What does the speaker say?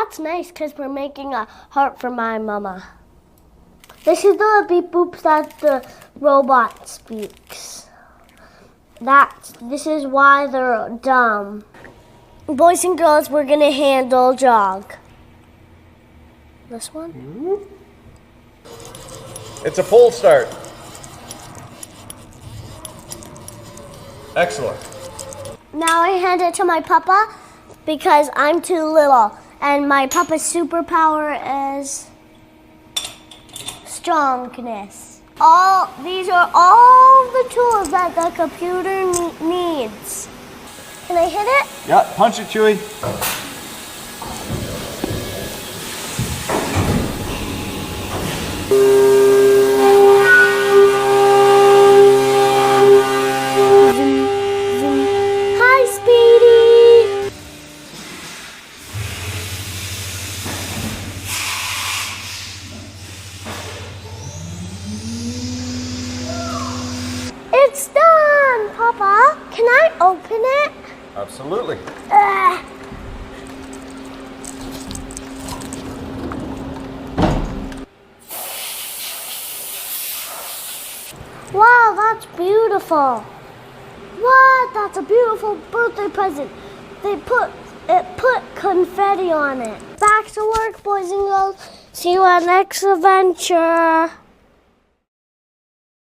That's nice because we're making a heart for my mama. This is the beep boops that the robot speaks. This is why they're dumb. Boys and girls, we're gonna handle jog. This one? It's a full start. Excellent. Now I hand it to my papa because I'm too little. And my papa's superpower is strongness. These are all the tools that the computer needs. Can I hit it? Yeah, punch it, Chewy. Hi, Speedy. It's done, Papa. Can I open it? Absolutely. Wow, that's beautiful. What? That's a beautiful birthday present. It put confetti on it. Back to work, boys and girls. See you at next adventure.